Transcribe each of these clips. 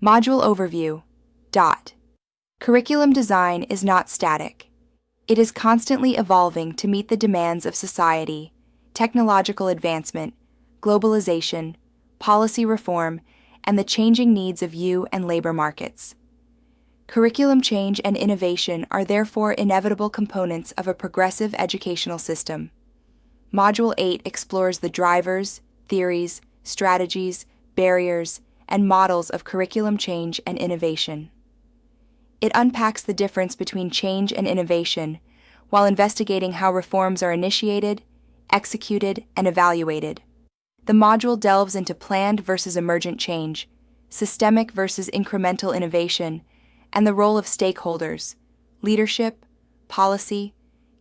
Module Overview. Curriculum design is not static. It is constantly evolving to meet the demands of society, technological advancement, globalization, policy reform, and the changing needs of youth and labor markets. Curriculum change and innovation are therefore inevitable components of a progressive educational system. Module 8 explores the drivers, theories, strategies, barriers, and models of curriculum change and innovation. It unpacks the difference between change and innovation while investigating how reforms are initiated, executed, and evaluated. The module delves into planned versus emergent change, systemic versus incremental innovation, and the role of stakeholders, leadership, policy,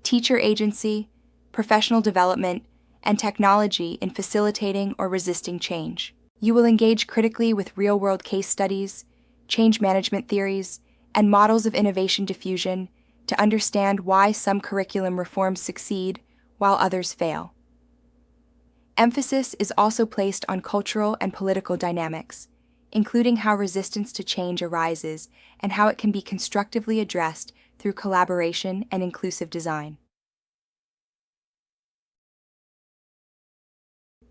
teacher agency, professional development, and technology in facilitating or resisting change. You will engage critically with real-world case studies, change management theories, and models of innovation diffusion to understand why some curriculum reforms succeed while others fail. Emphasis is also placed on cultural and political dynamics, including how resistance to change arises and how it can be constructively addressed through collaboration and inclusive design.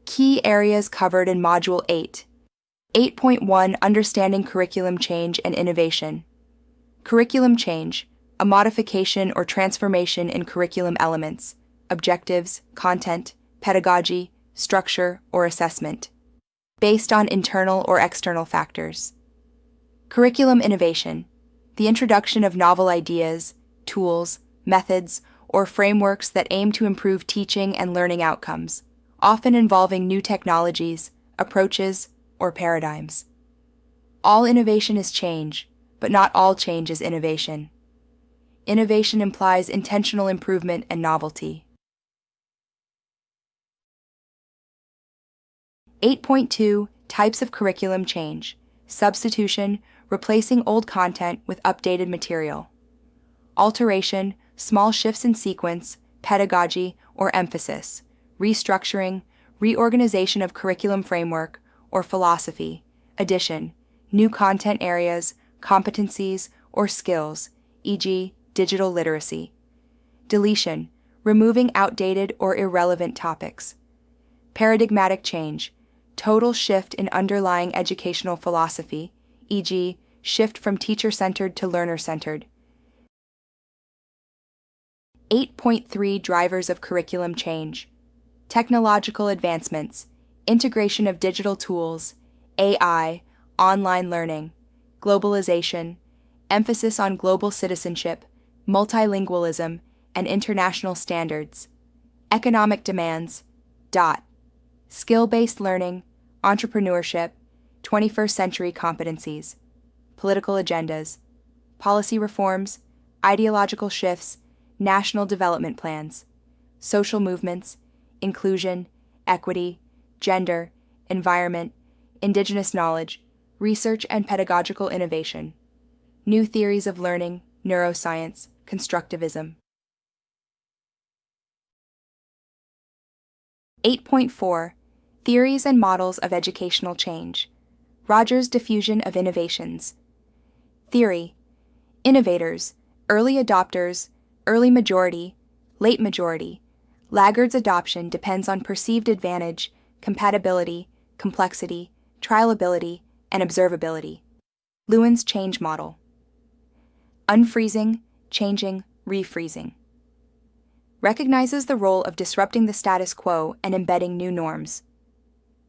Key areas covered in Module 8. 8.1 Understanding Curriculum Change and Innovation. Curriculum change, a modification or transformation in curriculum elements, objectives, content, pedagogy, structure, or assessment, based on internal or external factors. Curriculum innovation, the introduction of novel ideas, tools, methods, or frameworks that aim to improve teaching and learning outcomes, often involving new technologies, approaches, or paradigms. All innovation is change, but not all change is innovation. Innovation implies intentional improvement and novelty. 8.2 Types of curriculum change. Substitution, replacing old content with updated material. Alteration, small shifts in sequence, pedagogy, or emphasis. Restructuring, reorganization of curriculum framework or philosophy. Addition, new content areas, competencies, or skills, e.g., digital literacy. Deletion, removing outdated or irrelevant topics. Paradigmatic change, total shift in underlying educational philosophy, e.g., shift from teacher-centered to learner-centered. 8.3 Drivers of curriculum change. Technological advancements, integration of digital tools, AI, online learning, globalization, emphasis on global citizenship, multilingualism, and international standards. Economic demands. Skill-based learning, entrepreneurship, 21st century competencies. Political agendas, policy reforms, ideological shifts, national development plans, social movements, inclusion, equity, gender, environment, indigenous knowledge, research and pedagogical innovation, new theories of learning, neuroscience, constructivism. 8.4 Theories and Models of Educational Change. Rogers' Diffusion of Innovations. Theory: innovators, early adopters, early majority, late majority. Laggards' adoption depends on perceived advantage, compatibility, complexity, trialability, and observability. Lewin's change model. Unfreezing, changing, refreezing. Recognizes the role of disrupting the status quo and embedding new norms.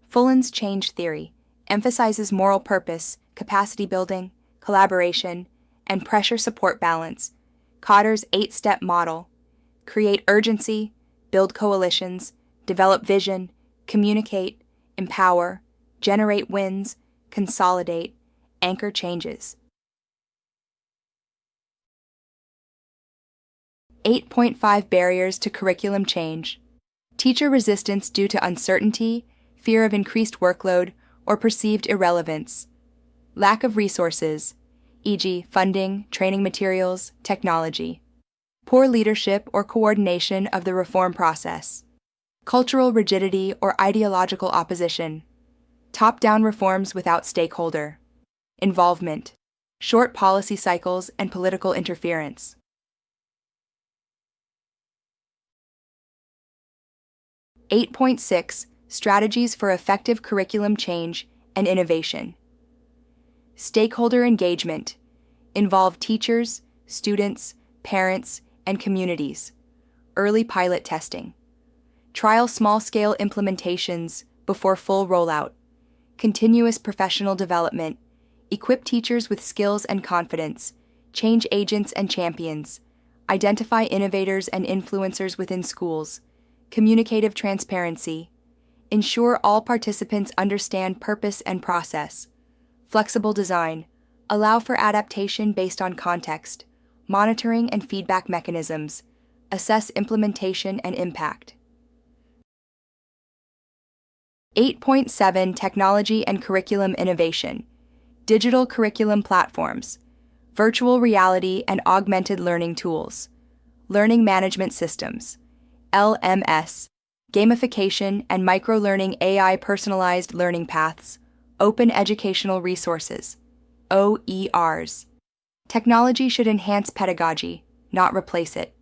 Fullen's change theory emphasizes moral purpose, capacity building, collaboration, and pressure support balance. Cotter's 8-step model: create urgency, build coalitions, develop vision, communicate, empower, generate wins, consolidate, anchor changes. 8.5 Barriers to curriculum change. Teacher resistance due to uncertainty, fear of increased workload, or perceived irrelevance. Lack of resources, e.g., funding, training materials, technology. Poor leadership or coordination of the reform process. Cultural rigidity or ideological opposition. Top-down reforms without stakeholder. involvement, short policy cycles, and political interference. 8.6 Strategies for Effective Curriculum Change and Innovation. Stakeholder engagement. Involve teachers, students, parents, and communities. Early pilot testing. Trial small-scale implementations before full rollout. Continuous professional development. Equip teachers with skills and confidence. Change agents and champions. Identify innovators and influencers within schools. Communicative transparency. Ensure all participants understand purpose and process. Flexible design. Allow for adaptation based on context. Monitoring and feedback mechanisms. Assess implementation and impact. 8.7 Technology and Curriculum Innovation. Digital curriculum platforms. Virtual reality and augmented learning tools. Learning management systems. LMS. Gamification and micro-learning AI personalized learning paths. Open educational resources. OERs. Technology should enhance pedagogy, not replace it.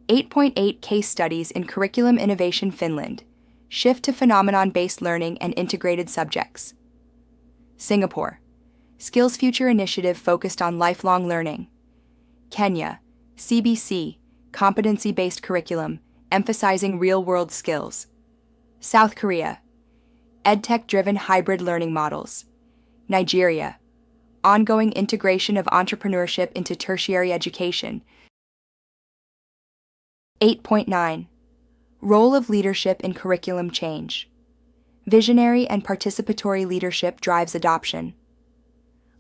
8.8 Case Studies in Curriculum Innovation Finland. Shift to phenomenon-based learning and integrated subjects. Singapore. Skills Future Initiative focused on lifelong learning. Kenya. CBC. Competency-based curriculum, emphasizing real-world skills. South Korea. EdTech-driven hybrid learning models. Nigeria. Ongoing integration of entrepreneurship into tertiary education. 8.9 Role of leadership in curriculum change. Visionary and participatory leadership drives adoption.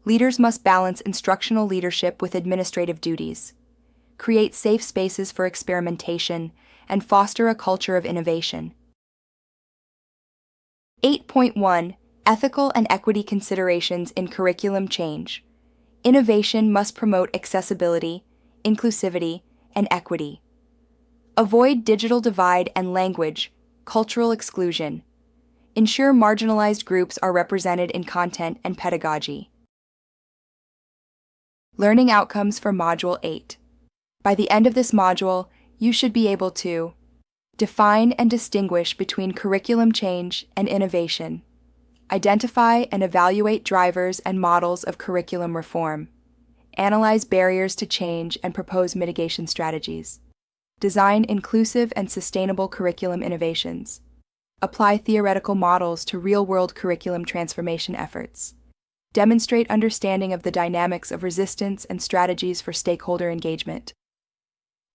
Leaders must balance instructional leadership with administrative duties, create safe spaces for experimentation, and foster a culture of innovation. 8.1 Ethical and equity considerations in curriculum change. Innovation must promote accessibility, inclusivity, and equity. Avoid digital divide and language, cultural exclusion. Ensure marginalized groups are represented in content and pedagogy. Learning outcomes for Module 8. By the end of this module, you should be able to define and distinguish between curriculum change and innovation. Identify and evaluate drivers and models of curriculum reform. Analyze barriers to change and propose mitigation strategies. Design inclusive and sustainable curriculum innovations. Apply theoretical models to real-world curriculum transformation efforts. Demonstrate understanding of the dynamics of resistance and strategies for stakeholder engagement.